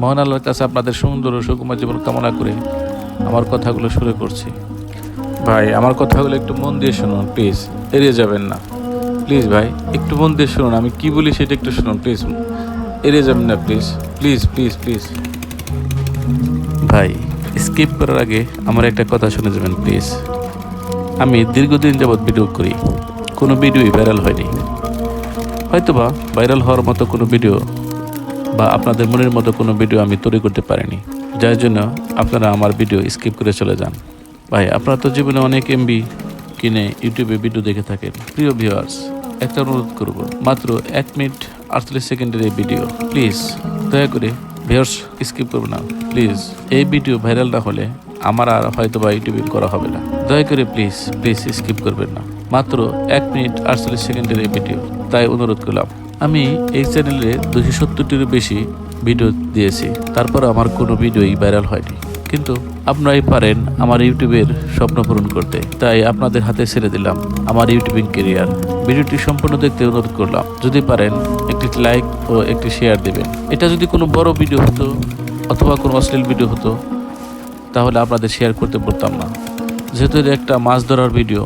মহান আল্লাহর কাছে আপনাদের সুন্দর ও সুকুমার জীবন কামনা করে আমার কথাগুলো শুরু করছি। ভাই, আমার কথাগুলো একটু মন দিয়ে শুনুন প্লিজ, এড়িয়ে যাবেন না প্লিজ। ভাই, একটু মন দিয়ে শুনুন, আমি কি বলি সেটা একটু শুনুন প্লিজ, এড়িয়ে যাবেন না প্লিজ প্লিজ প্লিজ প্লিজ। ভাই, স্কিপ করার আগে আমার একটা কথা শুনে যাবেন প্লিজ। আমি দীর্ঘদিন যাবৎ ভিডিও করি, কোনো ভিডিওই ভাইরাল হয়নি। হয়তোবা ভাইরাল হওয়ার মতো কোনো ভিডিও বা আপনাদের মনের মতো কোনো ভিডিও আমি তৈরি করতে পারিনি, যার জন্য আপনারা আমার ভিডিও স্কিপ করে চলে যান। ভাই, আপনারা তো জীবনে অনেক এমবি কিনে ইউটিউবে ভিডিও দেখে থাকেন। প্রিয় ভিউয়ার্স, একটা অনুরোধ করব, মাত্র 1 মিনিট 48 সেকেন্ডের এই ভিডিও, প্লিজ দয়া করে ভিউয়ার্স স্কিপ করবেন না প্লিজ। এই ভিডিও ভাইরাল না হলে আমার আর হয়তো বা ইউটিউবে করা হবে না। দয়া করে প্লিজ প্লিজ স্কিপ করবেন না। মাত্র 1 মিনিট 48 সেকেন্ডের এই ভিডিও, তাই অনুরোধ করলাম। আমি এই চ্যানেলে 270টিরও বেশি ভিডিও দিয়েছি, তারপর আমার কোনো ভিডিওই ভাইরাল হয়নি। কিন্তু আপনারাই পারেন আমার ইউটিউবের স্বপ্ন পূরণ করতে, তাই আপনাদের হাতে ছেড়ে দিলাম আমার ইউটিউবিং ক্যারিয়ার। ভিডিওটি সম্পূর্ণ দেখতে অনুরোধ করলাম। যদি পারেন একটি লাইক ও একটি শেয়ার দেবেন। এটা যদি কোনো বড় ভিডিও হতো অথবা কোনো অশ্লীল ভিডিও হতো তাহলে আপনাদের শেয়ার করতে বলতাম না। যেহেতু এটা একটা মাছ ধরার ভিডিও,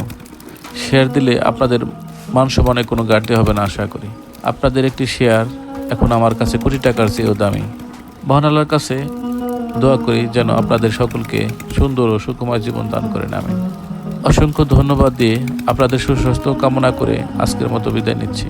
শেয়ার দিলে আপনাদের মান সম্মানে কোনো ঘাটতি হবে না আশা করি। আপনাদের একটি শেয়ার এখন আমার কাছে কোটি টাকার চেয়েও দামি। মহান আল্লাহর কাছে দোয়া করি যেন আপনাদের সকলকে সুন্দর ও সুকুমার জীবন দান করেন। আমি অসংখ্য ধন্যবাদ দিয়ে আপনাদের সুস্বাস্থ্য কামনা করে আজকের মতো বিদায় নিচ্ছি।